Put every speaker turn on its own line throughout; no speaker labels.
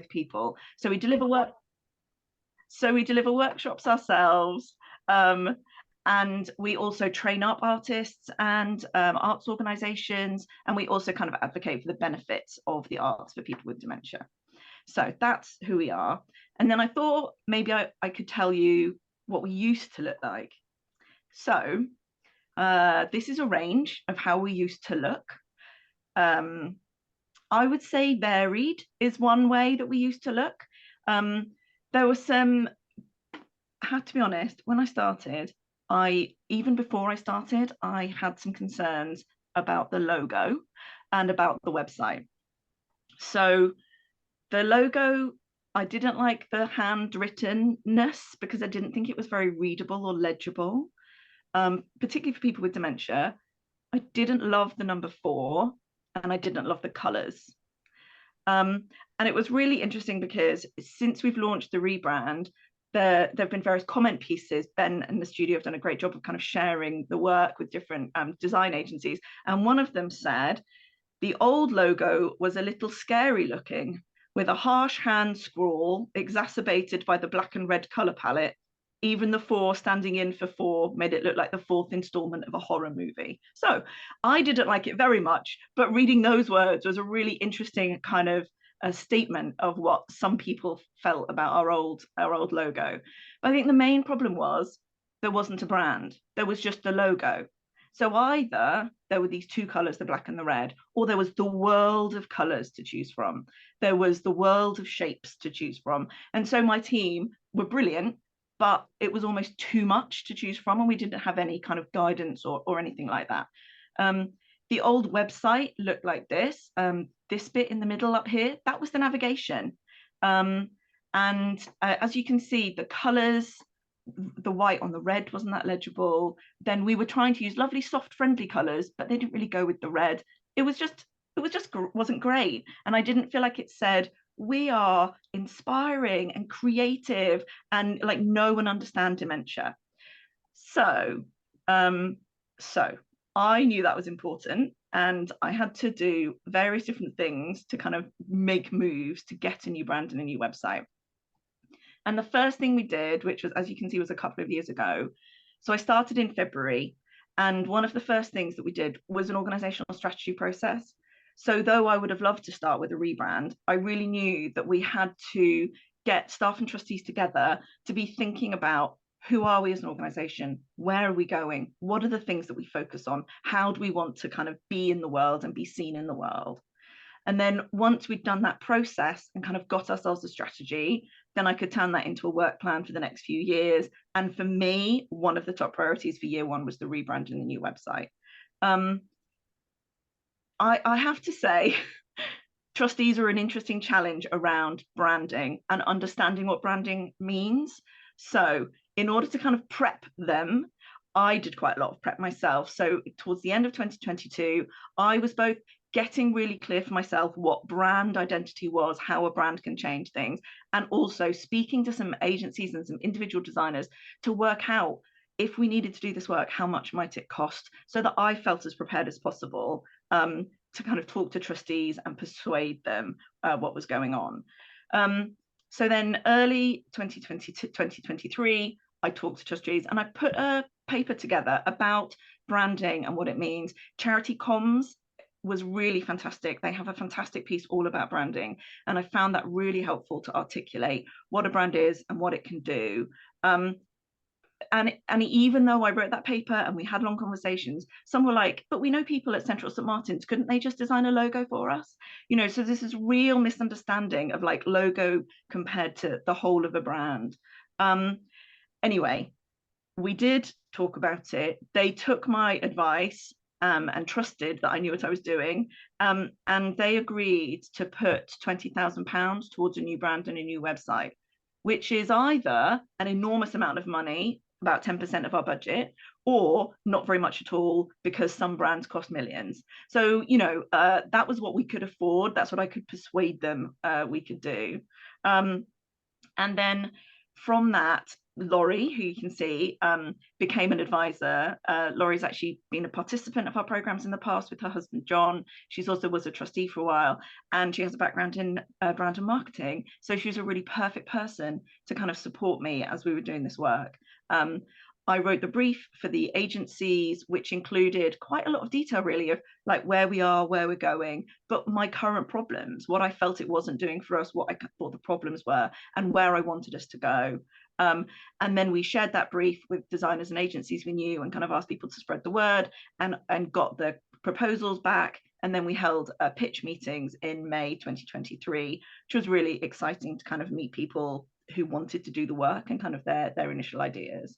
people. So we deliver workshops ourselves. And we also train up artists and arts organisations, and we also kind of advocate for the benefits of the arts for people with dementia. So that's who we are. And then I thought maybe I could tell you what we used to look like. So this is a range of how we used to look. I would say varied is one way that we used to look. There was some, I have to be honest, when I started, even before I started, I had some concerns about the logo and about the website. So the logo, I didn't like the handwrittenness because I didn't think it was very readable or legible, particularly for people with dementia. I didn't love the number 4, and I didn't love the colours. And it was really interesting because since we've launched the rebrand, there have been various comment pieces. Ben and the studio have done a great job of kind of sharing the work with different design agencies. And one of them said, the old logo was a little scary looking, with a harsh hand scrawl exacerbated by the black and red colour palette. Even the 4 standing in for 4 made it look like the 4th installment of a horror movie. So I didn't like it very much, but reading those words was a really interesting kind of a statement of what some people felt about our old logo. But I think the main problem was there wasn't a brand. There was just the logo. So either there were these 2 colours, the black and the red, or there was the world of colours to choose from. There was the world of shapes to choose from. And so my team were brilliant, but it was almost too much to choose from, and we didn't have any kind of guidance or anything like that. The old website looked like this. This bit in the middle up here, that was the navigation. As you can see, the colours, the white on the red wasn't that legible. Then we were trying to use lovely soft friendly colours, but they didn't really go with the red. It wasn't great, and I didn't feel like it said we are inspiring and creative and like know and understand dementia. So I knew that was important, and I had to do various different things to kind of make moves to get a new brand and a new website. And the first thing we did, which was, as you can see, was a couple of years ago. So I started in February, and one of the first things that we did was an organizational strategy process. So though I would have loved to start with a rebrand, I really knew that we had to get staff and trustees together to be thinking about who are we as an organization? Where are we going? What are the things that we focus on? How do we want to kind of be in the world and be seen in the world? And then once we'd done that process and kind of got ourselves a strategy, then I could turn that into a work plan for the next few years. And for me, one of the top priorities for year 1 was the rebrand and the new website. I have to say, trustees are an interesting challenge around branding and understanding what branding means. So in order to kind of prep them, I did quite a lot of prep myself. So towards the end of 2022, I was both getting really clear for myself what brand identity was, how a brand can change things, and also speaking to some agencies and some individual designers to work out, if we needed to do this work, how much might it cost, so that I felt as prepared as possible to kind of talk to trustees and persuade them what was going on. So then early 2023, I talked to trustees and I put a paper together about branding and what it means. Charity Comms was really fantastic. They have a fantastic piece all about branding, and I found that really helpful to articulate what a brand is and what it can do. And even though I wrote that paper and we had long conversations, some were like, but we know people at Central St Martin's, couldn't they just design a logo for us? You know, so this is real misunderstanding of like logo compared to the whole of a brand. Anyway, we did talk about it. They took my advice and trusted that I knew what I was doing. And they agreed to put £20,000 towards a new brand and a new website, which is either an enormous amount of money, about 10% of our budget, or not very much at all, because some brands cost millions. So, you know, that was what we could afford. That's what I could persuade them we could do. And then from that, Laurie, who you can see, became an advisor. Laurie's actually been a participant of our programs in the past with her husband, John. She's also was a trustee for a while, and she has a background in brand and marketing. So she was a really perfect person to kind of support me as we were doing this work. I wrote the brief for the agencies, which included quite a lot of detail, really, of like where we are, where we're going, but my current problems, what I felt it wasn't doing for us, what I thought the problems were, and where I wanted us to go. And then we shared that brief with designers and agencies we knew and kind of asked people to spread the word and got the proposals back. And then we held pitch meetings in May 2023, which was really exciting to kind of meet people who wanted to do the work and kind of their initial ideas.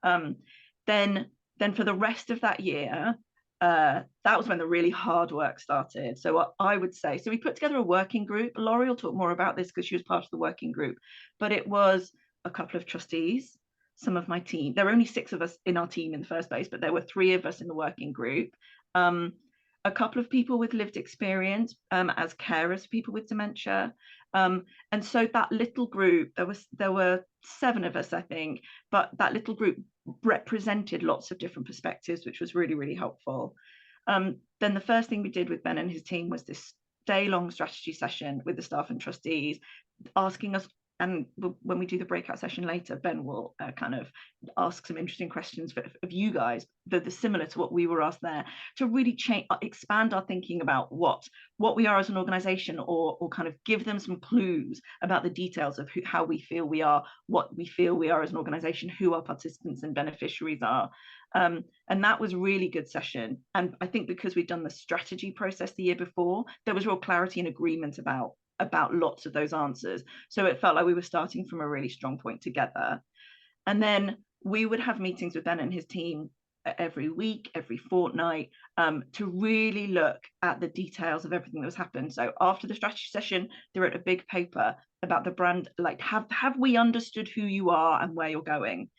Then for the rest of that year, that was when the really hard work started. So I would say, so we put together a working group. Laurie will talk more about this because she was part of the working group, but it was a couple of trustees, some of my team. There were only 6 of us in our team in the first place, but there were 3 of us in the working group. A couple of people with lived experience as carers for people with dementia. And so that little group, there were 7 of us, I think, but that little group represented lots of different perspectives, which was really, really helpful. Then the first thing we did with Ben and his team was this day-long strategy session with the staff and trustees, asking us, and when we do the breakout session later, Ben will kind of ask some interesting questions of you guys that are similar to what we were asked there, to really expand our thinking about what we are as an organization, or kind of give them some clues about the details of how we feel we are, what we feel we are as an organization, who our participants and beneficiaries are. And that was a really good session. And I think because we'd done the strategy process the year before, there was real clarity and agreement about lots of those answers. So it felt like we were starting from a really strong point together. And then we would have meetings with Ben and his team every week, every fortnight, to really look at the details of everything that was happened. So after the strategy session, they wrote a big paper about the brand, like have we understood who you are and where you're going?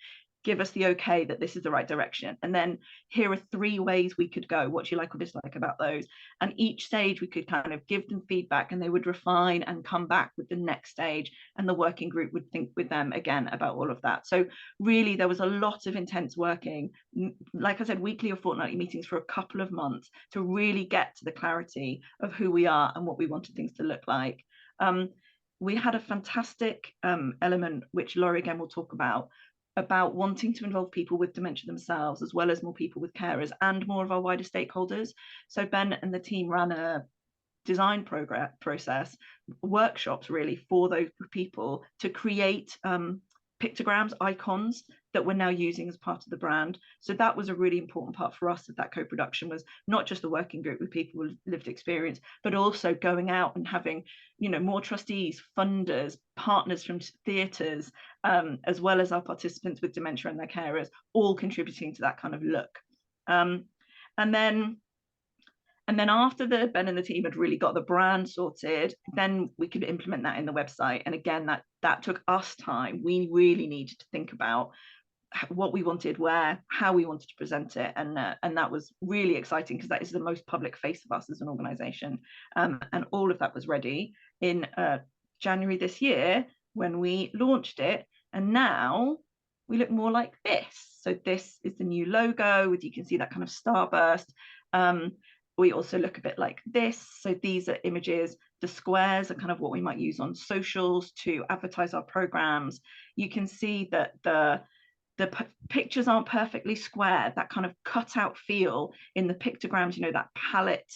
Give us the okay that this is the right direction. And then here are 3 ways we could go. What do you like or dislike about those? And each stage we could kind of give them feedback, and they would refine and come back with the next stage. And the working group would think with them again about all of that. So really, there was a lot of intense working, like I said, weekly or fortnightly meetings for a couple of months to really get to the clarity of who we are and what we wanted things to look like. We had a fantastic element, which Laurie again will talk about wanting to involve people with dementia themselves, as well as more people with carers and more of our wider stakeholders. So Ben and the team ran a design process, workshops really for those people to create pictograms, icons that we're now using as part of the brand. So that was a really important part for us of that co-production, was not just the working group with people with lived experience, but also going out and having, more trustees, funders, partners from theatres, as well as our participants with dementia and their carers, all contributing to that kind of look. And then after Ben and the team had really got the brand sorted, then we could implement that in the website. And again, that took us time. We really needed to think about what we wanted, where, how we wanted to present it. And that was really exciting, because that is the most public face of us as an organization. And all of that was ready in January this year when we launched it. And now we look more like this. So this is the new logo, you can see that kind of starburst. We also look a bit like this. So these are images. The squares are kind of what we might use on socials to advertise our programs. You can see that the pictures aren't perfectly square, that kind of cutout feel in the pictograms, that palette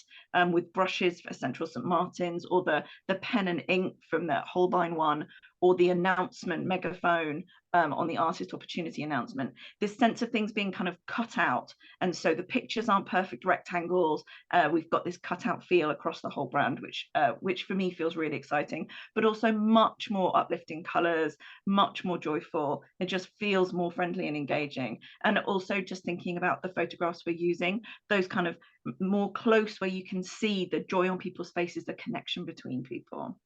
with brushes for Central St. Martin's, or the pen and ink from the Holbein one, or the announcement megaphone on the artist opportunity announcement. This sense of things being kind of cut out. And so the pictures aren't perfect rectangles. We've got this cutout feel across the whole brand, which for me feels really exciting, but also much more uplifting colors, much more joyful. It just feels more friendly and engaging. And also just thinking about the photographs we're using, those kind of more close, where you can see the joy on people's faces, the connection between people.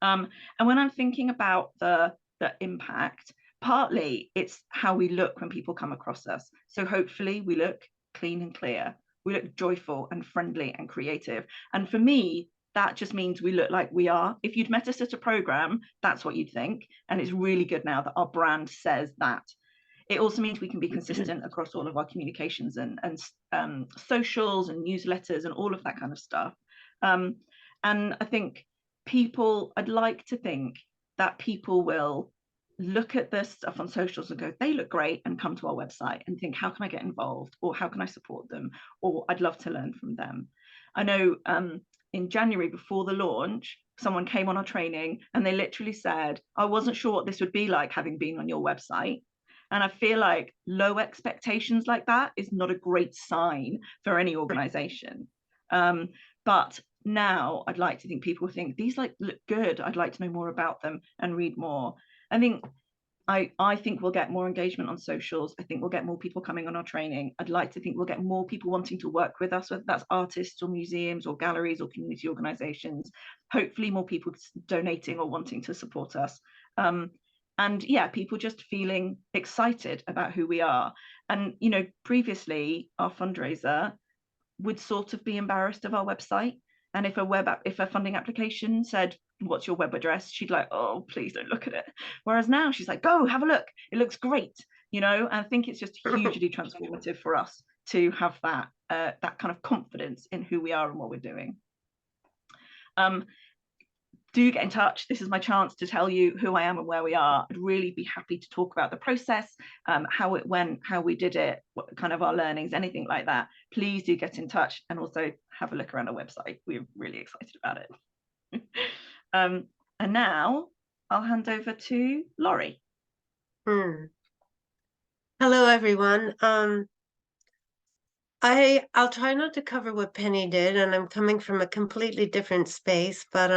And when I'm thinking about the impact, partly it's how we look when people come across us. So hopefully we look clean and clear. We look joyful and friendly and creative. And for me, that just means we look like we are. If you'd met us at a program, that's what you'd think. And it's really good now that our brand says that. It also means we can be consistent across all of our communications and socials and newsletters and all of that kind of stuff. And I think I'd like to think that people will look at this stuff on socials and go, they look great, and come to our website and think, how can I get involved? Or how can I support them? Or I'd love to learn from them. I know in January, before the launch, someone came on our training and they literally said, I wasn't sure what this would be like having been on your website. And I feel like low expectations like that is not a great sign for any organization. But now I'd like to think people think these look good. I'd like to know more about them and read more. I think we'll get more engagement on socials. I think we'll get more people coming on our training. I'd like to think we'll get more people wanting to work with us, whether that's artists or museums or galleries or community organizations. Hopefully more people donating or wanting to support us. And yeah, people just feeling excited about who we are. And, you know, previously our fundraiser would sort of be embarrassed of our website. And if a funding application said, what's your web address? She'd like, oh, please don't look at it. Whereas now she's like, go have a look. It looks great, you know. And I think it's just hugely transformative for us to have that kind of confidence in who we are and what we're doing. Do get in touch. This is my chance to tell you who I am and where we are. I'd really be happy to talk about the process, how it went, how we did it, what kind of our learnings, anything like that. Please do get in touch and also have a look around our website. We're really excited about it. And now I'll hand over to Laurie.
Hello, everyone. I'll try not to cover what Penny did, and I'm coming from a completely different space, but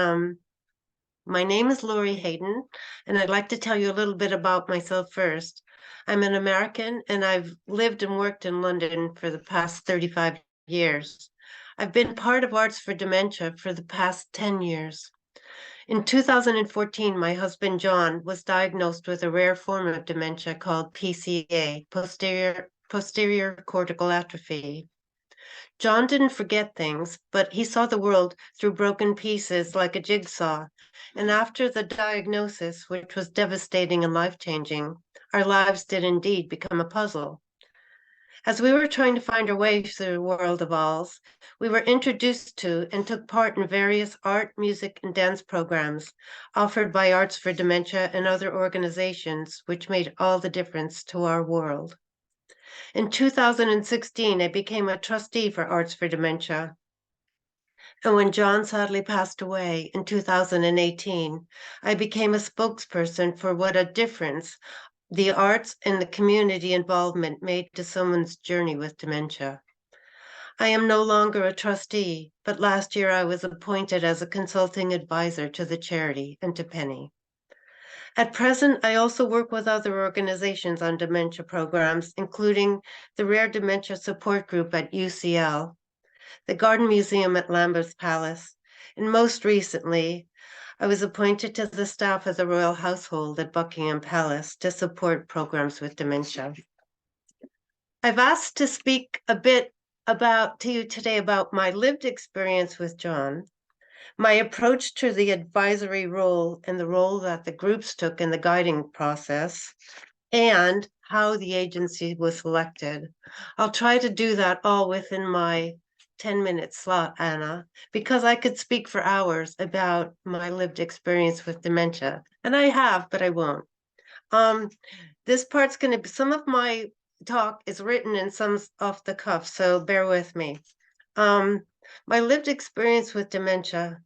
my name is Laurie Hayden, and I'd like to tell you a little bit about myself first. I'm an American, and I've lived and worked in London for the past 35 years. I've been part of Arts for Dementia for the past 10 years. In 2014, my husband, John, was diagnosed with a rare form of dementia called PCA, posterior cortical atrophy. John didn't forget things, but he saw the world through broken pieces like a jigsaw. And after the diagnosis, which was devastating and life-changing, our lives did indeed become a puzzle. As we were trying to find our way through the world of ALS, we were introduced to and took part in various art, music, and dance programs offered by Arts for Dementia and other organizations, which made all the difference to our world. In 2016, I became a trustee for Arts for Dementia. And when John sadly passed away in 2018, I became a spokesperson for what a difference the arts and the community involvement made to someone's journey with dementia. I am no longer a trustee, but last year I was appointed as a consulting advisor to the charity and to Penny. At present, I also work with other organizations on dementia programs, including the Rare Dementia Support Group at UCL, the Garden Museum at Lambeth Palace, and most recently, I was appointed to the staff of the Royal Household at Buckingham Palace to support programs with dementia. I've asked to speak a bit to you today about my lived experience with John, my approach to the advisory role and the role that the groups took in the guiding process, and how the agency was selected. I'll try to do that all within my 10-minute slot, Anna, because I could speak for hours about my lived experience with dementia, and I have, but I won't. This part's going to be, some of my talk is written and some's off the cuff, so bear with me. My lived experience with dementia.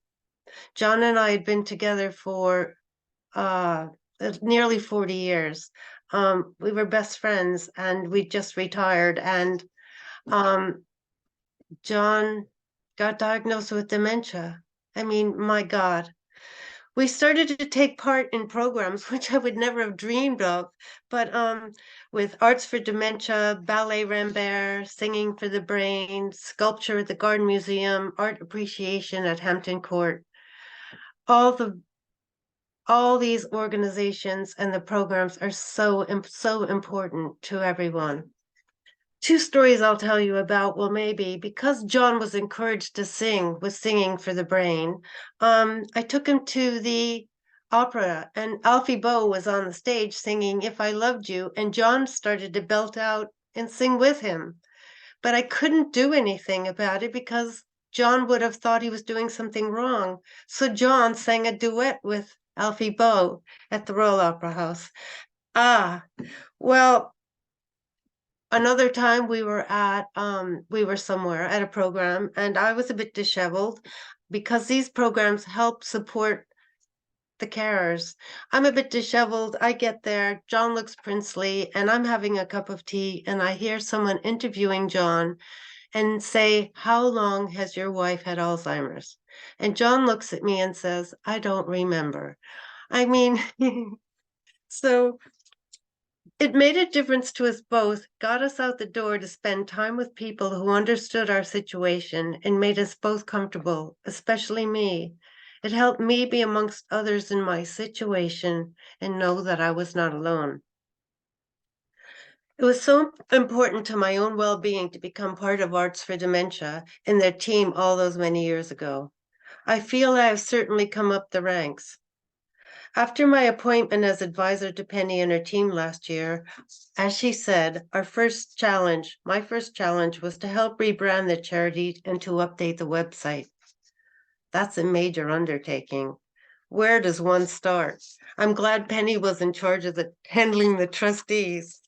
John and I had been together for nearly 40 years. We were best friends, and we just retired, and John got diagnosed with dementia. I mean, my God. We started to take part in programs which I would never have dreamed of, but with Arts for Dementia, Ballet Rambert, Singing for the Brain, Sculpture at the Garden Museum, Art Appreciation at Hampton Court. All these organizations and the programs are so important to everyone. Two stories I'll tell you about. Well, maybe because John was encouraged to sing with Singing for the Brain, I took him to the opera, and Alfie Boe was on the stage singing If I Loved You, and John started to belt out and sing with him. But I couldn't do anything about it because John would have thought he was doing something wrong. So John sang a duet with Alfie Boe at the Royal Opera House. Ah, well, another time we were somewhere at a program, and I was a bit disheveled because these programs help support the carers. I'm a bit disheveled. I get there, John looks princely, and I'm having a cup of tea, and I hear someone interviewing John and say, "How long has your wife had Alzheimer's?" And John looks at me and says, "I don't remember." I mean, so it made a difference to us both, got us out the door to spend time with people who understood our situation and made us both comfortable, especially me. It helped me be amongst others in my situation and know that I was not alone. It was so important to my own well-being to become part of Arts for Dementia and their team all those many years ago. I feel I have certainly come up the ranks. After my appointment as advisor to Penny and her team last year, as she said, my first challenge was to help rebrand the charity and to update the website. That's a major undertaking. Where does one start? I'm glad Penny was in charge of handling the trustees.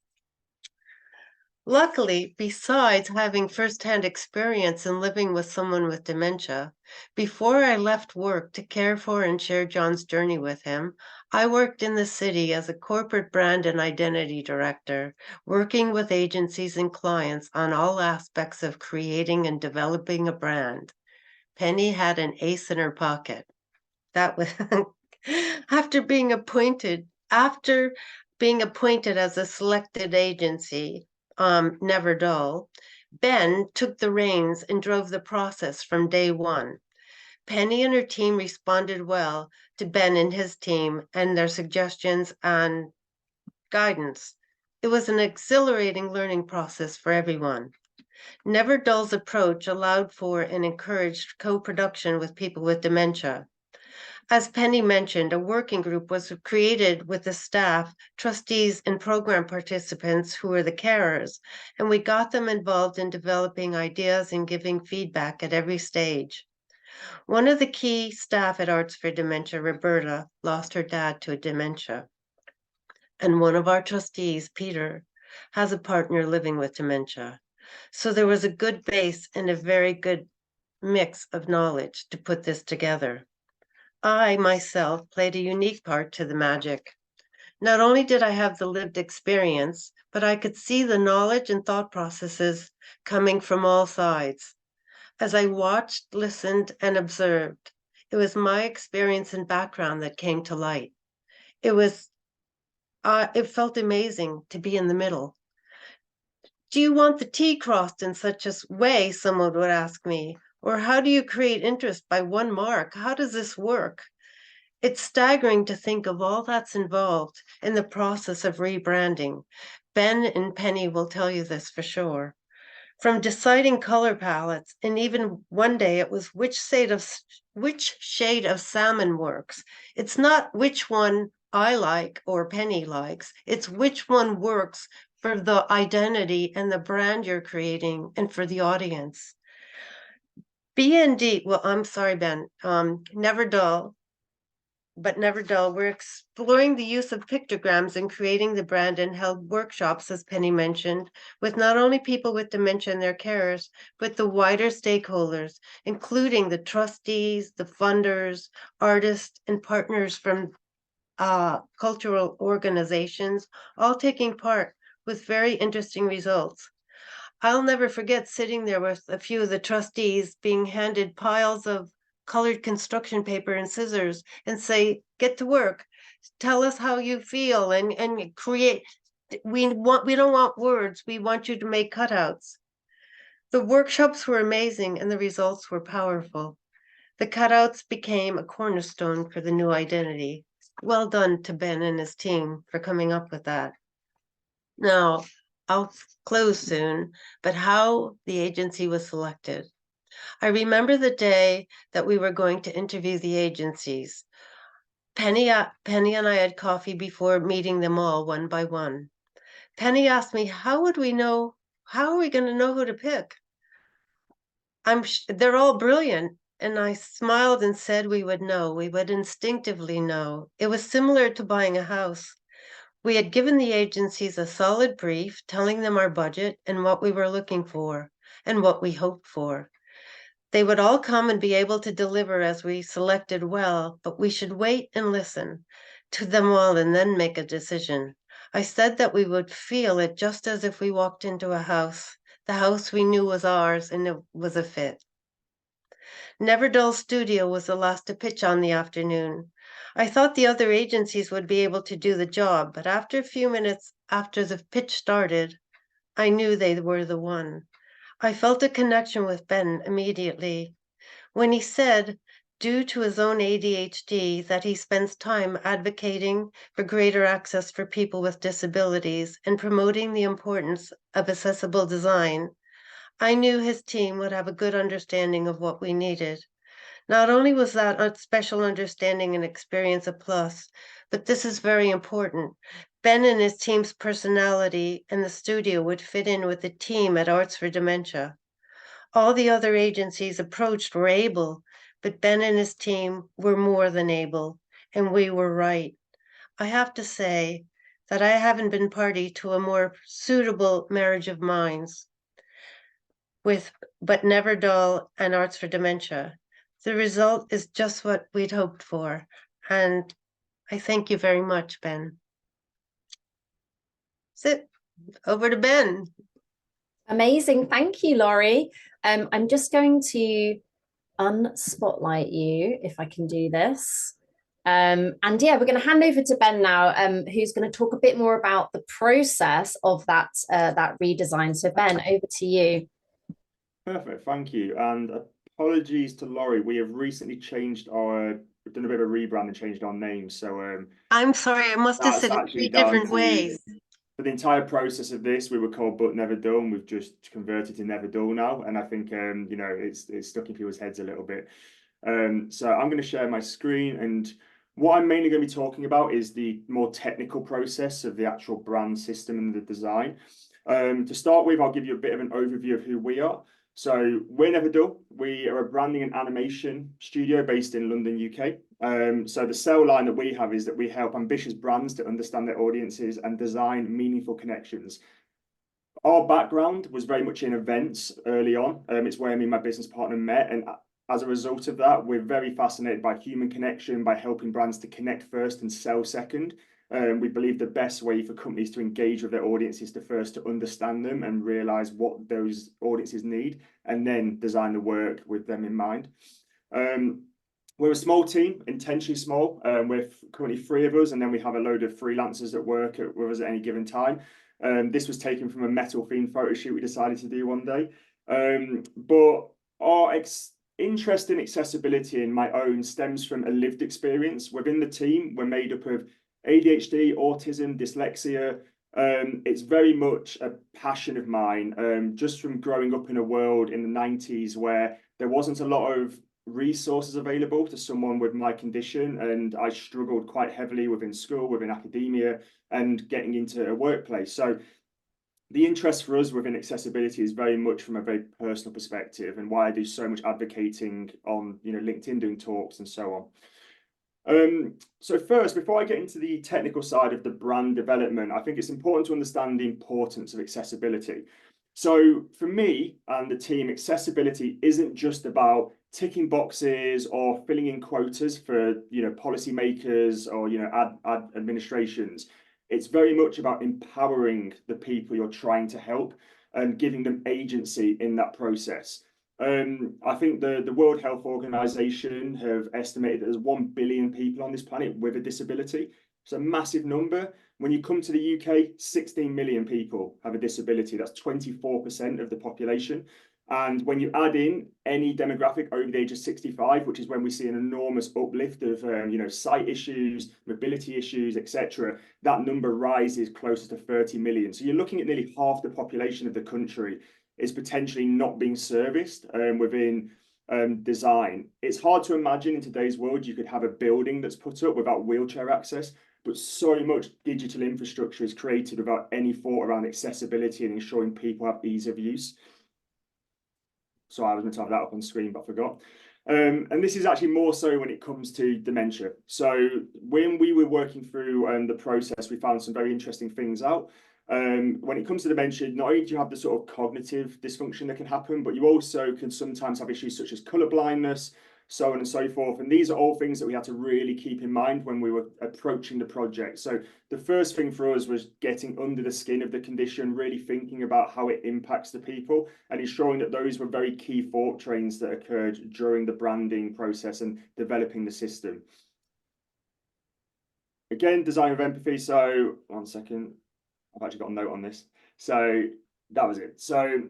Luckily, besides having firsthand experience in living with someone with dementia, before I left work to care for and share John's journey with him, I worked in the city as a corporate brand and identity director, working with agencies and clients on all aspects of creating and developing a brand. Penny had an ace in her pocket. That was after being appointed as a selected agency, Never Dull, Ben took the reins and drove the process from day one. Penny and her team responded well to Ben and his team and their suggestions and guidance. It was an exhilarating learning process for everyone. Never Dull's approach allowed for and encouraged co-production with people with dementia. As Penny mentioned, a working group was created with the staff, trustees, and program participants who were the carers, and we got them involved in developing ideas and giving feedback at every stage. One of the key staff at Arts for Dementia, Roberta, lost her dad to dementia. And one of our trustees, Peter, has a partner living with dementia. So there was a good base and a very good mix of knowledge to put this together. I myself played a unique part to the magic. Not only did I have the lived experience, but I could see the knowledge and thought processes coming from all sides. As I watched, listened, and observed, it was my experience and background that came to light. It felt amazing to be in the middle. Do you want the T crossed in such a way, someone would ask me, or how do you create interest by one mark? How does this work? It's staggering to think of all that's involved in the process of rebranding. Ben and Penny will tell you this for sure. From deciding color palettes, and even one day it was which shade of salmon works. It's not which one I like or Penny likes. It's which one works for the identity and the brand you're creating and for the audience. B&D, well, I'm sorry, Ben, Never Dull, we're exploring the use of pictograms in creating the brand and held workshops, as Penny mentioned, with not only people with dementia and their carers, but the wider stakeholders, including the trustees, the funders, artists, and partners from cultural organizations, all taking part with very interesting results. I'll never forget sitting there with a few of the trustees being handed piles of colored construction paper and scissors and say, "Get to work, tell us how you feel and create. We don't want words, we want you to make cutouts." The workshops were amazing and the results were powerful. The cutouts became a cornerstone for the new identity. Well done to Ben and his team for coming up with that. Now, I'll close soon, but how the agency was selected. I remember the day that we were going to interview the agencies. Penny and I had coffee before meeting them all one by one. Penny asked me, how are we going to know who to pick? They're all brilliant. And I smiled and said we would know. We would instinctively know. It was similar to buying a house. We had given the agencies a solid brief, telling them our budget and what we were looking for and what we hoped for. They would all come and be able to deliver as we selected well, but we should wait and listen to them all and then make a decision. I said that we would feel it just as if we walked into a house, the house we knew was ours and it was a fit. Never Dull Studio was the last to pitch on the afternoon. I thought the other agencies would be able to do the job, but after a few minutes after the pitch started, I knew they were the one. I felt a connection with Ben immediately. When he said, due to his own ADHD, that he spends time advocating for greater access for people with disabilities and promoting the importance of accessible design, I knew his team would have a good understanding of what we needed. Not only was that a special understanding and experience a plus, but this is very important. Ben and his team's personality and the studio would fit in with the team at Arts for Dementia. All the other agencies approached were able, but Ben and his team were more than able, and we were right. I have to say that I haven't been party to a more suitable marriage of minds with But Never Dull and Arts for Dementia. The result is just what we'd hoped for, and I thank you very much, Ben. Sit over to Ben.
Amazing. Thank you, Laurie. I'm just going to unspotlight you if I can do this. And yeah, we're going to hand over to Ben now, who's going to talk a bit more about the process of that redesign. So Ben, over to you.
Perfect, thank you. And apologies to Laurie, we have recently changed we've done a bit of a rebrand and changed our name. So
I'm sorry, I must have said it 3 different ways.
For the entire process of this, we were called But Never Dull, and we've just converted to Never Dull now. And I think you know, it's stuck in people's heads a little bit. So I'm going to share my screen, and what I'm mainly going to be talking about is the more technical process of the actual brand system and the design. To start with, I'll give you a bit of an overview of who we are. So we're Never Dull. We are a branding and animation studio based in London, UK. So the sell line that we have is that we help ambitious brands to understand their audiences and design meaningful connections. Our background was very much in events early on. It's where me and my business partner met, and as a result of that, we're very fascinated by human connection, by helping brands to connect first and sell second. We believe the best way for companies to engage with their audiences is to first to understand them and realize what those audiences need, and then design the work with them in mind. We're a small team, intentionally small. We're currently 3 of us, and then we have a load of freelancers that work with us at any given time. This was taken from a metal themed photo shoot we decided to do one day. But our interest in accessibility in my own stems from a lived experience. Within the team, we're made up of ADHD, autism, dyslexia. It's very much a passion of mine, just from growing up in a world in the 90s where there wasn't a lot of resources available to someone with my condition, and I struggled quite heavily within school, within academia, and getting into a workplace. So the interest for us within accessibility is very much from a very personal perspective, and why I do so much advocating on, you know, LinkedIn, doing talks and so on. So first, before I get into the technical side of the brand development, I think it's important to understand the importance of accessibility. So for me and the team, accessibility isn't just about ticking boxes or filling in quotas for, you know, policymakers or, you know, ad administrations. It's very much about empowering the people you're trying to help and giving them agency in that process. I think the World Health Organization have estimated that there's 1 billion people on this planet with a disability. It's a massive number. When you come to the UK, 16 million people have a disability. That's 24% of the population. And when you add in any demographic over the age of 65, which is when we see an enormous uplift of sight issues, mobility issues, etc., that number rises closer to 30 million. So you're looking at nearly half the population of the country is potentially not being serviced within design. It's hard to imagine in today's world you could have a building that's put up without wheelchair access, but so much digital infrastructure is created without any thought around accessibility and ensuring people have ease of use. So I was going to have that up on screen, but I forgot. And this is actually more so when it comes to dementia. So when we were working through the process, we found some very interesting things out. When it comes to dementia, not only do you have the sort of cognitive dysfunction that can happen, but you also can sometimes have issues such as colour blindness, so on and so forth. And these are all things that we had to really keep in mind when we were approaching the project. So the first thing for us was getting under the skin of the condition, really thinking about how it impacts the people and ensuring that those were very key thought trains that occurred during the branding process and developing the system. Again, design with empathy. So 1 second, I've actually got a note on this. So that was it. So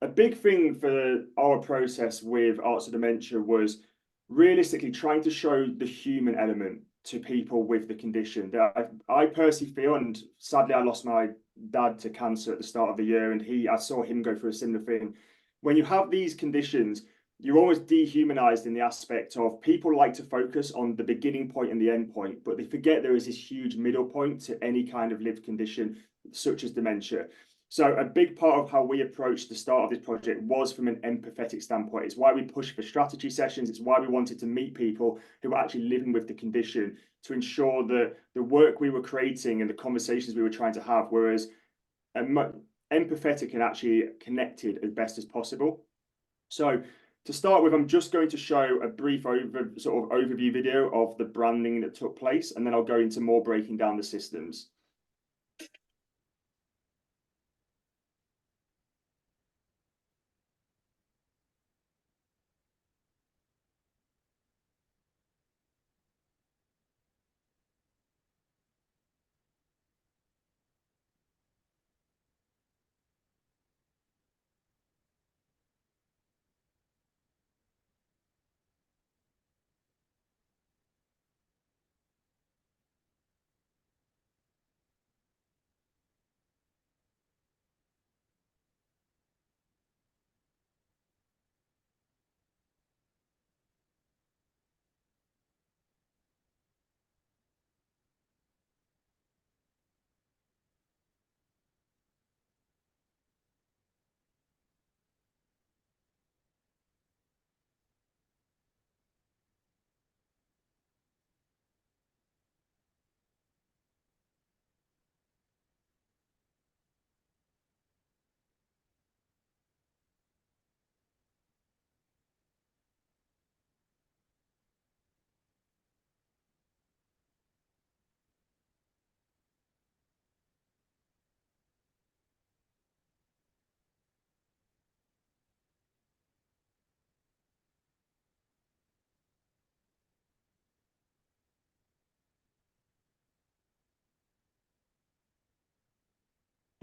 a big thing for our process with Arts of Dementia was realistically trying to show the human element to people with the condition. That I personally feel, and sadly I lost my dad to cancer at the start of the year, and I saw him go through a similar thing. When you have these conditions, you're almost dehumanized in the aspect of people like to focus on the beginning point and the end point, but they forget there is this huge middle point to any kind of lived condition, such as dementia. So a big part of how we approached the start of this project was from an empathetic standpoint. It's why we pushed for strategy sessions. It's why we wanted to meet people who are actually living with the condition to ensure that the work we were creating and the conversations we were trying to have were as empathetic and actually connected as best as possible. So to start with, I'm just going to show a brief overview video of the branding that took place, and then I'll go into more breaking down the systems.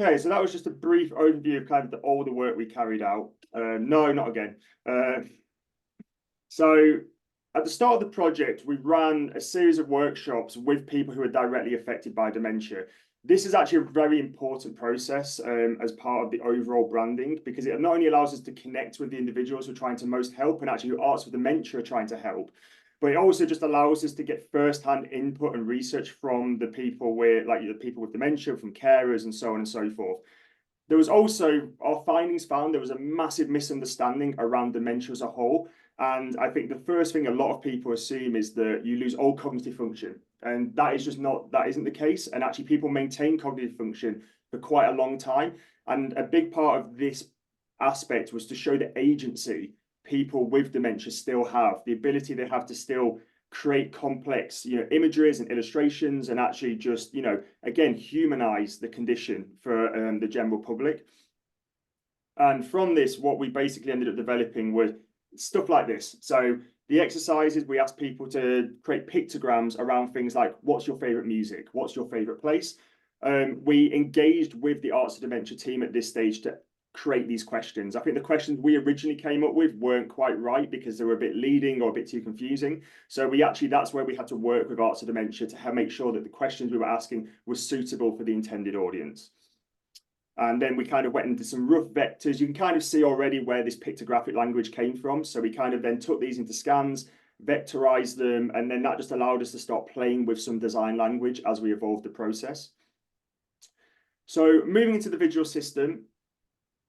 Okay, so that was just a brief overview of kind of all the work we carried out. No, not again. So at the start of the project, we ran a series of workshops with people who are directly affected by dementia. This is actually a very important process as part of the overall branding, because it not only allows us to connect with the individuals who are trying to most help and actually who Arts with Dementia are trying to help, but it also just allows us to get first-hand input and research from the people the people with dementia, from carers and so on and so forth. There was also, our findings found there was a massive misunderstanding around dementia as a whole. And I think the first thing a lot of people assume is that you lose all cognitive function. And that isn't the case. And actually people maintain cognitive function for quite a long time. And a big part of this aspect was to show the agency people with dementia still have, the ability they have to still create complex imageries and illustrations, and actually just again humanize the condition for the general public. And from this, what we basically ended up developing was stuff like this. So the exercises, we asked people to create pictograms around things like, what's your favorite music, what's your favorite place. We engaged with the Arts of Dementia team at this stage to create these questions. I think the questions we originally came up with weren't quite right because they were a bit leading or a bit too confusing. So that's where we had to work with Arts of Dementia to make sure that the questions we were asking were suitable for the intended audience. And then we kind of went into some rough vectors. You can kind of see already where this pictographic language came from. So we kind of then took these into scans, vectorized them, and then that just allowed us to start playing with some design language as we evolved the process. So moving into the visual system,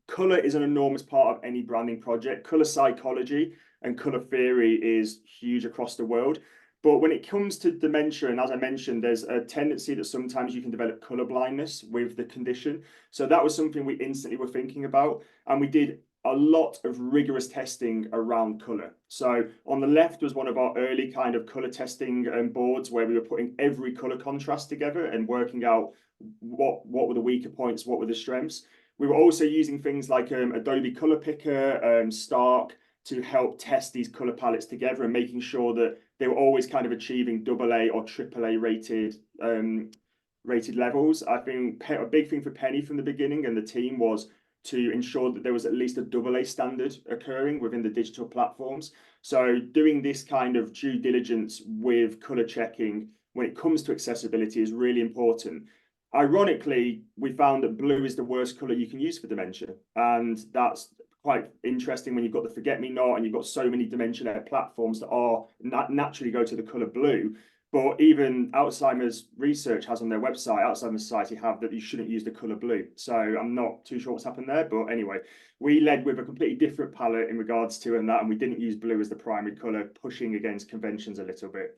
colour is an enormous part of any branding project. Colour psychology and colour theory is huge across the world. But when it comes to dementia, and as I mentioned, there's a tendency that sometimes you can develop colour blindness with the condition. So that was something we instantly were thinking about. And we did a lot of rigorous testing around colour. So on the left was one of our early kind of colour testing boards where we were putting every colour contrast together and working out what were the weaker points, what were the strengths. We were also using things like Adobe Colour Picker, Stark, to help test these colour palettes together and making sure that they were always kind of achieving AA or AAA rated levels. I think a big thing for Penny from the beginning and the team was to ensure that there was at least a AA standard occurring within the digital platforms. So doing this kind of due diligence with colour checking when it comes to accessibility is really important. Ironically, we found that blue is the worst colour you can use for dementia. And that's quite interesting when you've got the forget-me-not and you've got so many dementia platforms that are naturally go to the colour blue. But even Alzheimer's research has on their website, Alzheimer's Society have that you shouldn't use the colour blue. So I'm not too sure what's happened there. But anyway, we led with a completely different palette in regards to and we didn't use blue as the primary colour, pushing against conventions a little bit.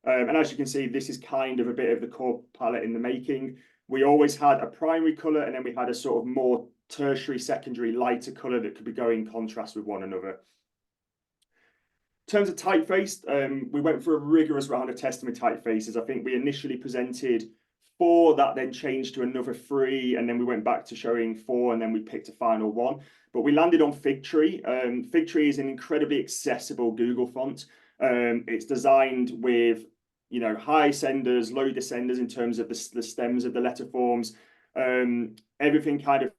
And as you can see, this is kind of a bit of the core palette in the making. We always had a primary colour and then we had a sort of more tertiary, secondary, lighter colour that could be going in contrast with one another. In terms of typeface, we went through a rigorous round of testing with typefaces. I think we initially presented 4, that then changed to another 3, and then we went back to showing 4, and then we picked a final 1. But we landed on Figtree. Figtree is an incredibly accessible Google font. It's designed with high ascenders, low descenders in terms of the stems of the letter forms. Everything kind of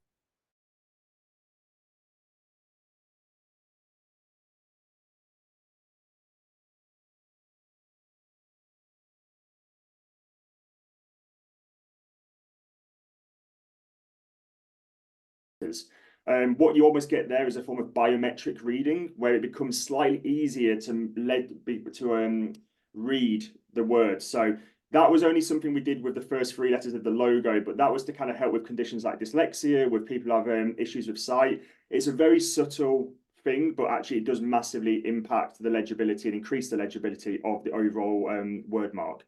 what you almost get there is a form of biometric reading where it becomes slightly easier to read the words. So that was only something we did with the first 3 letters of the logo, but that was to kind of help with conditions like dyslexia, with people who have issues with sight. It's a very subtle thing, but actually it does massively impact the legibility and increase the legibility of the overall word mark.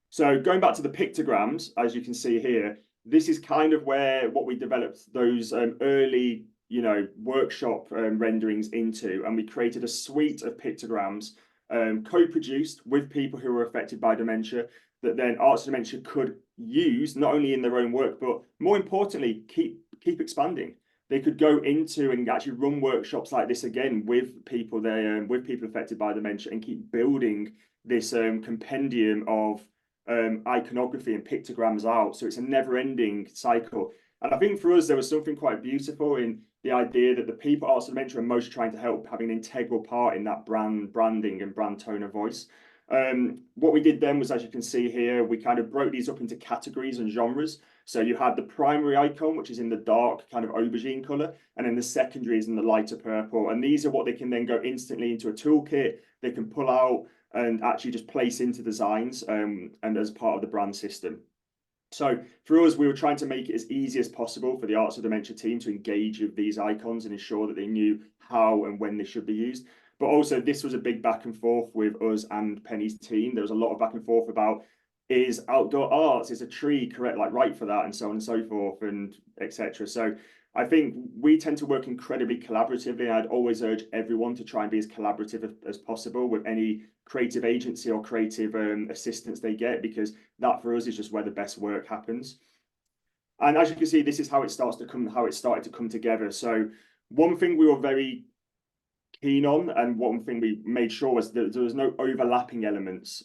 So going back to the pictograms, as you can see here, this is kind of what we developed those early, workshop renderings into, and we created a suite of pictograms co-produced with people who were affected by dementia that then Arts of Dementia could use not only in their own work, but more importantly, keep expanding. They could go into and actually run workshops like this again with people there, with people affected by dementia, and keep building this compendium of iconography and pictograms out. So it's a never-ending cycle. And I think for us, there was something quite beautiful in the idea that the people at Arts of Dementia are most trying to help having an integral part in that branding and brand tone of voice. What we did then was, as you can see here, we kind of broke these up into categories and genres. So you had the primary icon, which is in the dark kind of aubergine color, and then the secondary is in the lighter purple. And these are what they can then go instantly into a toolkit. They can pull out and actually just place into designs and as part of the brand system. So for us, we were trying to make it as easy as possible for the Arts of Dementia team to engage with these icons and ensure that they knew how and when they should be used. But also this was a big back and forth with us and Penny's team. There was a lot of back and forth about, is outdoor arts, is a tree correct, like right for that, and so on and so forth, and etc. So I think we tend to work incredibly collaboratively, and I'd always urge everyone to try and be as collaborative as possible with any creative agency or creative assistance they get, because that for us is just where the best work happens. And as you can see, this is how it started to come together. So one thing we were very keen on, and one thing we made sure was that there was no overlapping elements.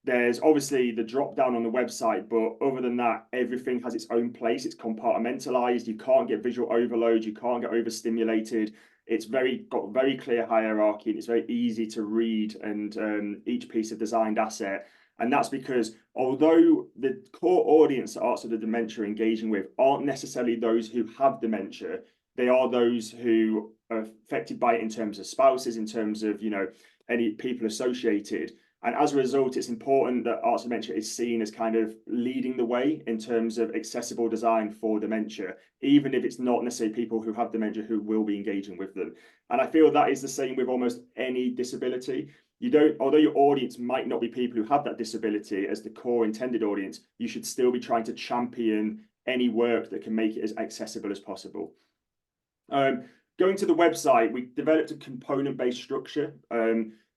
There's obviously the drop down on the website, but other than that, everything has its own place. It's compartmentalized. You can't get visual overload. You can't get overstimulated. It's got very clear hierarchy, and it's very easy to read, and each piece of designed asset. And that's because although the core audience that Arts of the Dementia are engaging with aren't necessarily those who have dementia, they are those who are affected by it in terms of spouses, in terms of, you know, any people associated. And as a result, it's important that Arts of Dementia is seen as kind of leading the way in terms of accessible design for dementia, even if it's not necessarily people who have dementia who will be engaging with them. And I feel that is the same with almost any disability. You don't, although your audience might not be people who have that disability as the core intended audience, you should still be trying to champion any work that can make it as accessible as possible. Going to the website, we developed a component-based structure.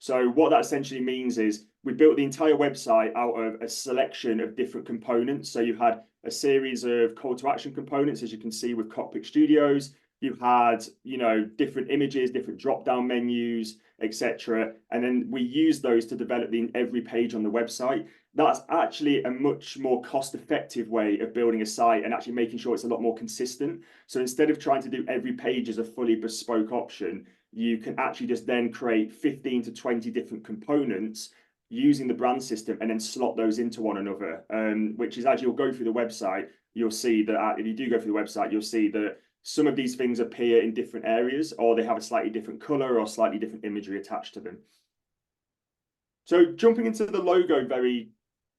So what that essentially means is we built the entire website out of a selection of different components. So you had a series of call to action components, as you can see with Cockpit Studios. You had, you know, different images, different drop-down menus, etc. And then we use those to develop every page on the website. That's actually a much more cost-effective way of building a site and actually making sure it's a lot more consistent. So instead of trying to do every page as a fully bespoke option, you can actually just then create 15 to 20 different components using the brand system and then slot those into one another, which is, as you'll go through the website, you'll see that if you do go through the website, you'll see that some of these things appear in different areas, or they have a slightly different color or slightly different imagery attached to them. So jumping into the logo very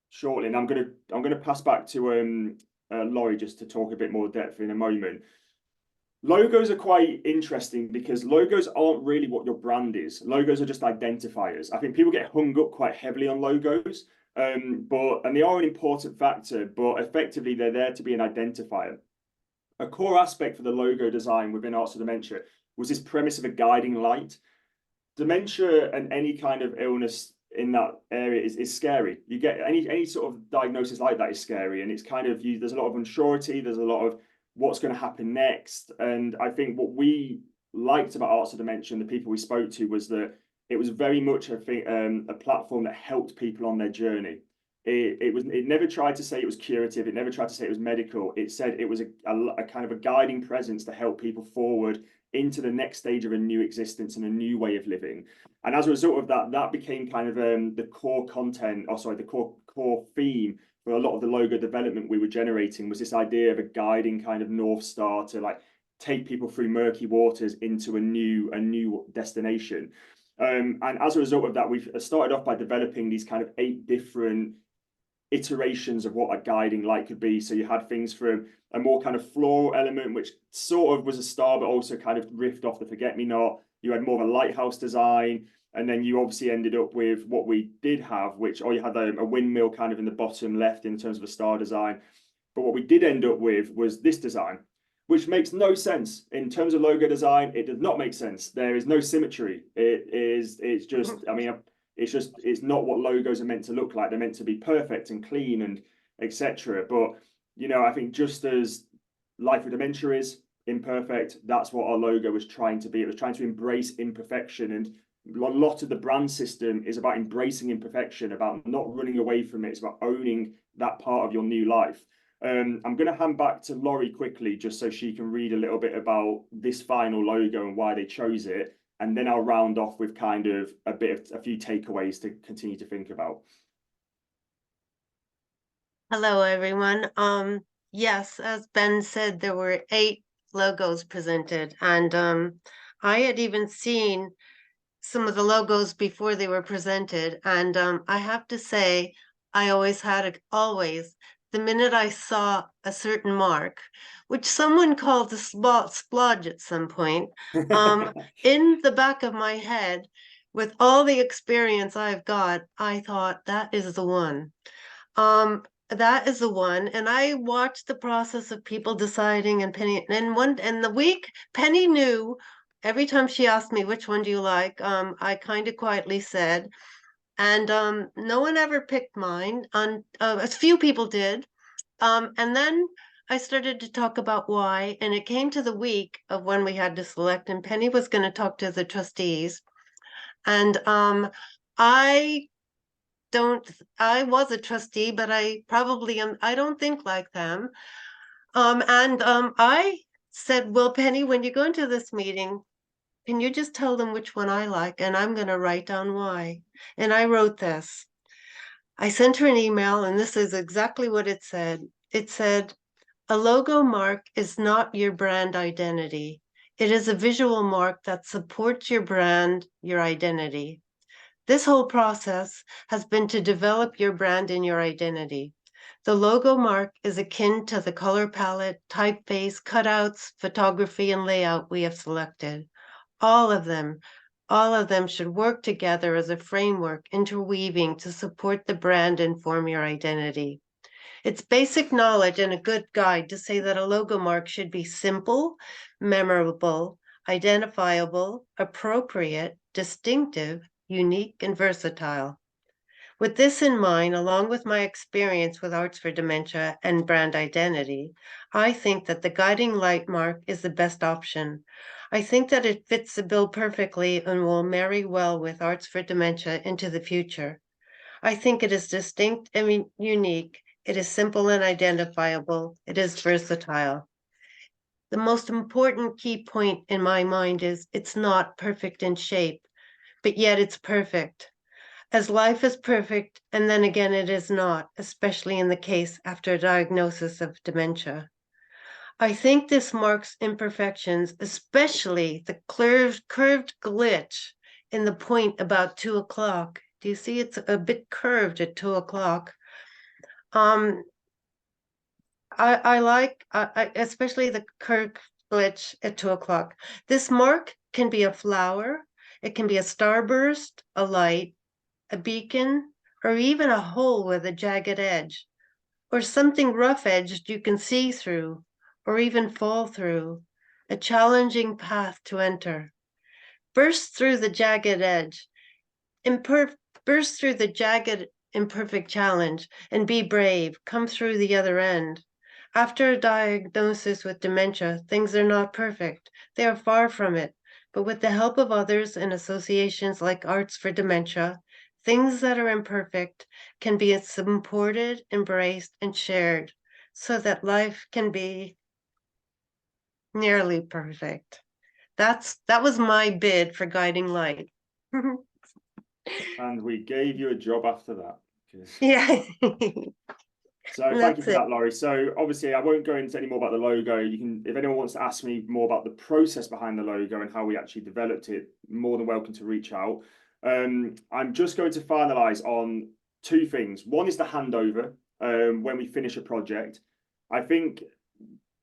shortly, and I'm going to pass back to Laurie just to talk a bit more depth in a moment. Logos are quite interesting because logos aren't really what your brand is. Logos are just identifiers. I think people get hung up quite heavily on logos, and they are an important factor, but effectively they're there to be an identifier. A core aspect for the logo design within Arts of Dementia was this premise of a guiding light. Dementia and any kind of illness in that area is scary. You get any sort of diagnosis like that is scary, and it's kind of there's a lot of unsurety, there's a lot of what's going to happen next. And I think what we liked about Arts of Dementia and the people we spoke to was that it was very much a platform that helped people on their journey. It never tried to say it was curative. It never tried to say it was medical. It said it was a kind of a guiding presence to help people forward into the next stage of a new existence and a new way of living. And as a result of that, that became kind of the core content, or sorry, the core theme for a lot of the logo development we were generating, was this idea of a guiding kind of North Star to like take people through murky waters into a new destination. And as a result of that, we've started off by developing these kind of 8 different iterations of what a guiding light could be. So you had things from a more kind of floral element, which sort of was a star, but also kind of riffed off the forget-me-not. You had more of a lighthouse design. And then you obviously ended up with what we did have, you had a windmill kind of in the bottom left in terms of a star design. But what we did end up with was this design, which makes no sense in terms of logo design. It does not make sense. There is no symmetry. It's not what logos are meant to look like. They're meant to be perfect and clean and etc. But, you know, I think just as Life with Dementia is imperfect, that's what our logo was trying to be. It was trying to embrace imperfection, and a lot of the brand system is about embracing imperfection, about not running away from it. It's about owning that part of your new life. I'm going to hand back to Laurie quickly, just so she can read a little bit about this final logo and why they chose it. And then I'll round off with kind of a few takeaways to continue to think about.
Hello, everyone. Yes, as Ben said, there were 8 logos presented, and I had even seen some of the logos before they were presented. And I have to say, I always the minute I saw a certain mark, which someone called a splodge at some point, in the back of my head, with all the experience I've got, I thought that is the one. That is the one. And I watched the process of people deciding, and Penny, and the week Penny knew. Every time she asked me, which one do you like? I kind of quietly said, and no one ever picked mine. A few people did. And then I started to talk about why, and it came to the week of when we had to select, and Penny was going to talk to the trustees. And I was a trustee, but I probably am, I don't think like them. I said, well, Penny, when you go into this meeting, can you just tell them which one I like? And I'm going to write down why. And I wrote this. I sent her an email, and this is exactly what it said. It said, a logo mark is not your brand identity. It is a visual mark that supports your brand, your identity. This whole process has been to develop your brand and your identity. The logo mark is akin to the color palette, typeface, cutouts, photography, and layout we have selected. All of them should work together as a framework, interweaving to support the brand and form your identity. It's basic knowledge and a good guide to say that a logo mark should be simple, memorable, identifiable, appropriate, distinctive, unique, and versatile. With this in mind, along with my experience with Arts for Dementia and brand identity, I think that the guiding light mark is the best option. I think that it fits the bill perfectly and will marry well with Arts for Dementia into the future. I think it is distinct and unique. It is simple and identifiable. It is versatile. The most important key point in my mind is it's not perfect in shape, but yet it's perfect. As life is perfect, and then again it is not, especially in the case after a diagnosis of dementia. I think this marks imperfections, especially the curved glitch in the point about 2 o'clock. Do you see it's a bit curved at 2 o'clock? I like, especially the curved glitch at 2 o'clock. This mark can be a flower, it can be a starburst, a light, a beacon, or even a hole with a jagged edge, or something rough-edged you can see through, or even fall through, a challenging path to enter. Burst through the jagged edge, burst through the jagged, imperfect challenge, and be brave, come through the other end. After a diagnosis with dementia, things are not perfect. They are far from it, but with the help of others and associations like Arts for Dementia, things that are imperfect can be supported, embraced, and shared so that life can be nearly perfect. That was my bid for guiding light.
And we gave you a job after that.
Yeah.
So thank you for that, Laurie. So obviously I won't go into any more about the logo. You can, if anyone wants to ask me more about the process behind the logo and how we actually developed it, more than welcome to reach out. I'm just going to finalize on 2 things. One is the handover when we finish a project. I think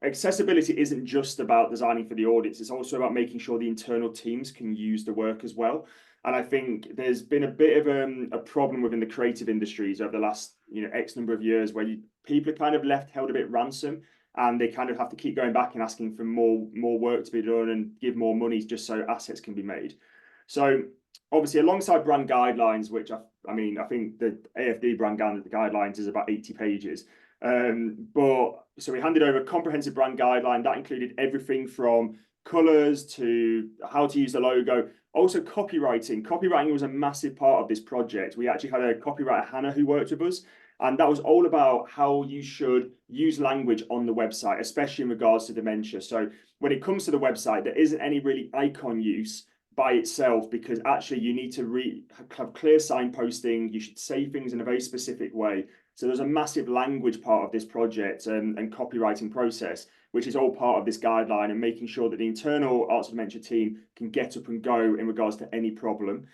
accessibility isn't just about designing for the audience, it's also about making sure the internal teams can use the work as well. And I think there's been a bit of a problem within the creative industries over the last X number of years where people are kind of held a bit ransom, and they kind of have to keep going back and asking for more work to be done and give more money just so assets can be made. So obviously alongside brand guidelines, which I think the AFD brand guidelines is about 80 pages. But so we handed over a comprehensive brand guideline that included everything from colors to how to use the logo. Also copywriting. Copywriting was a massive part of this project. We actually had a copywriter, Hannah, who worked with us, and that was all about how you should use language on the website, especially in regards to dementia. So when it comes to the website, there isn't any really icon use by itself, because actually you need to have clear signposting. You should say things in a very specific way. So there's a massive language part of this project and copywriting process, which is all part of this guideline, and making sure that the internal Arts of Dementia team can get up and go in regards to any problem.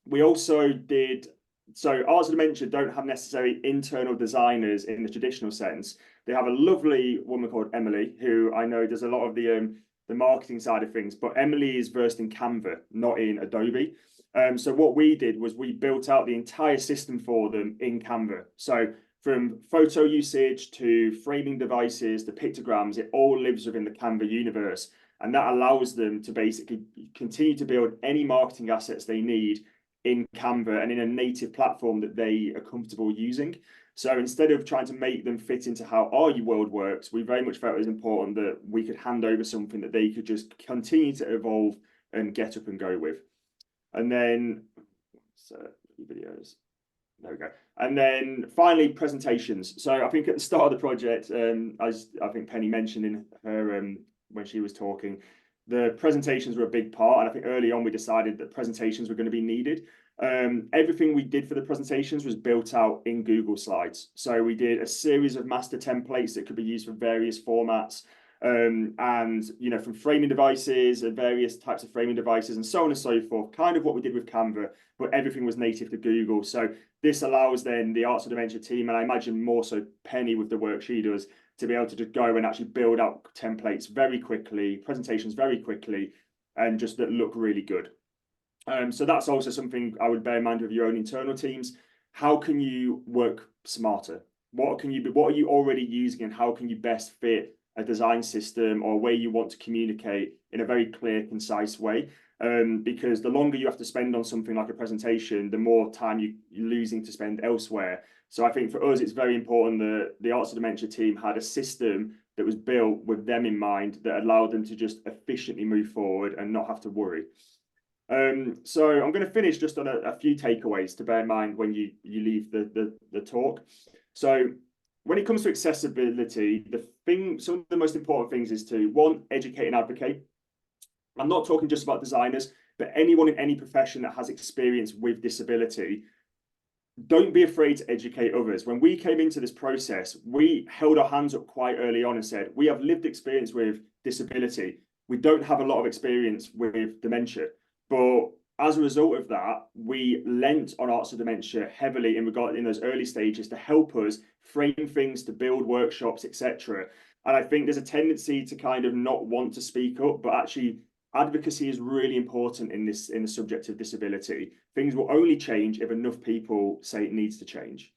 We also did, so Arts of Dementia don't have necessarily internal designers in the traditional sense. They have a lovely woman called Emily, who I know does a lot of the marketing side of things, but Emily is versed in Canva, not in Adobe. So what we did was we built out the entire system for them in Canva. So from photo usage to framing devices, to pictograms, it all lives within the Canva universe. And that allows them to basically continue to build any marketing assets they need in Canva and in a native platform that they are comfortable using. So instead of trying to make them fit into how our world works, we very much felt it was important that we could hand over something that they could just continue to evolve and get up and go with. And then, so videos. There we go. And then finally, presentations. So I think at the start of the project, as I think Penny mentioned in her when she was talking, the presentations were a big part. And I think early on we decided that presentations were going to be needed. Everything we did for the presentations was built out in Google Slides. So we did a series of master templates that could be used for various formats. And you know, from framing devices and various types of framing devices and so on and so forth, kind of what we did with Canva, but everything was native to Google. So this allows then the Arts of Dementia team, and I imagine more so Penny with the work she does, to be able to just go and actually build out templates very quickly, presentations very quickly, and just that look really good. So that's also something I would bear in mind with your own internal teams. How can you work smarter? What are you already using, and how can you best fit a design system or a way you want to communicate in a very clear, concise way? Because the longer you have to spend on something like a presentation, the more time you're losing to spend elsewhere. So I think for us, it's very important that the Arts of Dementia team had a system that was built with them in mind, that allowed them to just efficiently move forward and not have to worry. So I'm going to finish just on a few takeaways to bear in mind when you leave the talk. So when it comes to accessibility, some of the most important things is to, one, educate and advocate. I'm not talking just about designers, but anyone in any profession that has experience with disability. Don't be afraid to educate others. When we came into this process, we held our hands up quite early on and said, we have lived experience with disability. We don't have a lot of experience with dementia. But as a result of that, we lent on Arts of Dementia heavily in those early stages to help us frame things, to build workshops, etc. And I think there's a tendency to kind of not want to speak up, but actually advocacy is really important in the subject of disability. Things will only change if enough people say it needs to change.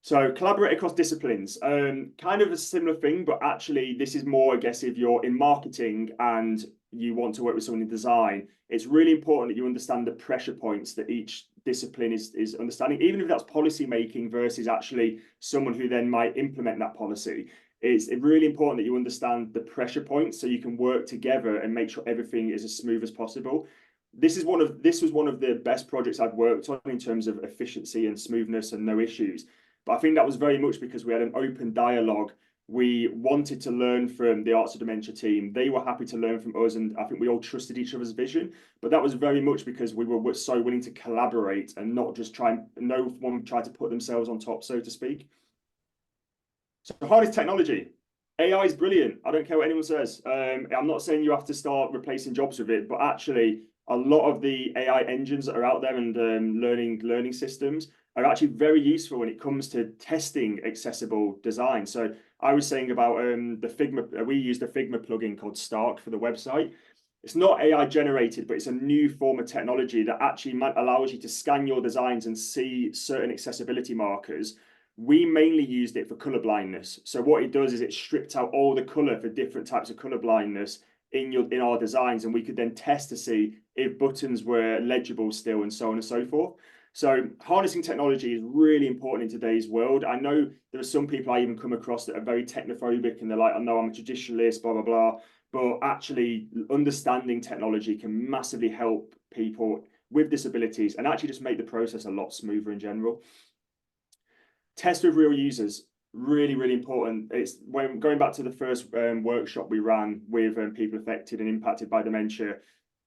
So collaborate across disciplines, kind of a similar thing, but actually this is more, I guess, if you're in marketing and you want to work with someone in design, it's really important that you understand the pressure points that each discipline is understanding, even if that's policy making versus actually someone who then might implement that policy. It's really important that you understand the pressure points so you can work together and make sure everything is as smooth as possible. This was one of the best projects I've worked on in terms of efficiency and smoothness and no issues. But I think that was very much because we had an open dialogue. We wanted to learn from the Arts of Dementia team. They were happy to learn from us, and I think we all trusted each other's vision. But that was very much because we were so willing to collaborate and not just no one tried to put themselves on top, so to speak. So harness technology. AI is brilliant. I don't care what anyone says. I'm not saying you have to start replacing jobs with it, but actually a lot of the AI engines that are out there and learning systems are actually very useful when it comes to testing accessible design. So I was saying about the Figma, we used a Figma plugin called Stark for the website. It's not AI generated, but it's a new form of technology that actually allows you to scan your designs and see certain accessibility markers. We mainly used it for color blindness. So what it does is it stripped out all the color for different types of color blindness in our designs, and we could then test to see if buttons were legible still and so on and so forth. So harnessing technology is really important in today's world. I know there are some people I even come across that are very technophobic and they're like, oh no, I'm a traditionalist, blah, blah, blah. But actually understanding technology can massively help people with disabilities and actually just make the process a lot smoother in general. Test with real users, really, really important. It's when going back to the first workshop we ran with people affected and impacted by dementia.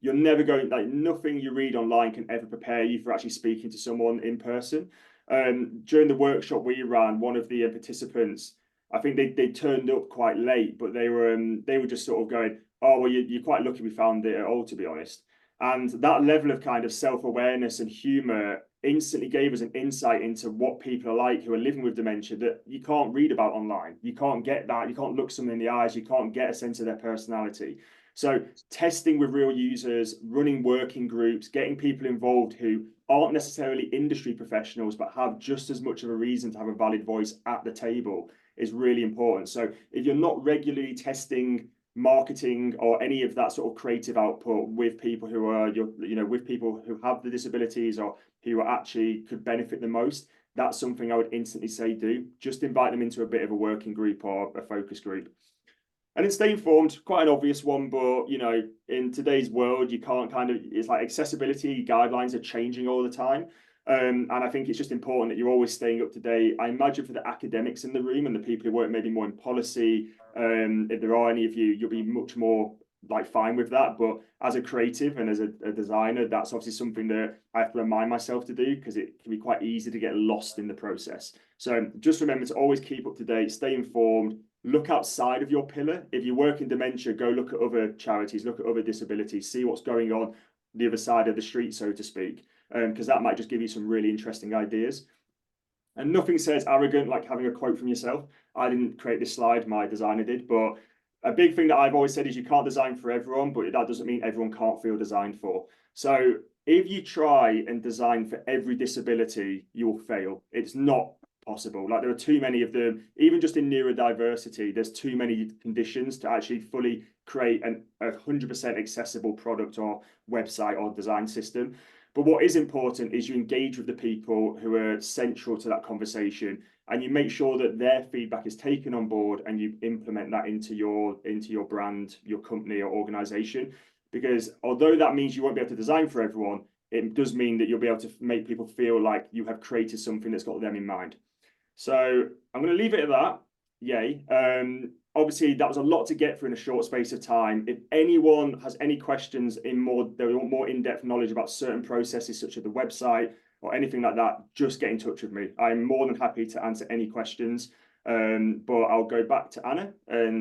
You're never going, like, nothing you read online can ever prepare you for actually speaking to someone in person. During the workshop we ran, one of the participants, I think they turned up quite late, but they were just sort of going, oh, well, you're quite lucky we found it at all, to be honest. And that level of kind of self-awareness and humor instantly gave us an insight into what people are like who are living with dementia that you can't read about online. You can't get that. You can't look someone in the eyes. You can't get a sense of their personality. So testing with real users, running working groups, getting people involved who aren't necessarily industry professionals, but have just as much of a reason to have a valid voice at the table is really important. So if you're not regularly testing marketing or any of that sort of creative output with people who are, with people who have the disabilities or who actually could benefit the most, that's something I would instantly say do. Just invite them into a bit of a working group or a focus group. And then stay informed, quite an obvious one, but in today's world, you can't it's like accessibility guidelines are changing all the time. And I think it's just important that you're always staying up to date. I imagine for the academics in the room and the people who work maybe more in policy, if there are any of you, you'll be much more like fine with that. But as a creative and as a designer, that's obviously something that I have to remind myself to do, because it can be quite easy to get lost in the process. So just remember to always keep up to date, stay informed, look outside of your pillar. If you work in dementia, go look at other charities, look at other disabilities, see what's going on the other side of the street, so to speak, because that might just give you some really interesting ideas. And nothing says arrogant like having a quote from yourself. I didn't create this slide, my designer did, but a big thing that I've always said is you can't design for everyone, but that doesn't mean everyone can't feel designed for. So if you try and design for every disability, you will fail. It's not possible. Like, there are too many of them. Even just in neurodiversity, there's too many conditions to actually fully create an 100% accessible product or website or design system. But what is important is you engage with the people who are central to that conversation, and you make sure that their feedback is taken on board and you implement that into your brand, your company or organization. Because although that means you won't be able to design for everyone, it does mean that you'll be able to make people feel like you have created something that's got them in mind. So I'm going to leave it at that. Yay. Obviously, that was a lot to get through in a short space of time. If anyone has any questions they want more in-depth knowledge about certain processes, such as the website or anything like that, just get in touch with me. I'm more than happy to answer any questions. But I'll go back to Anna and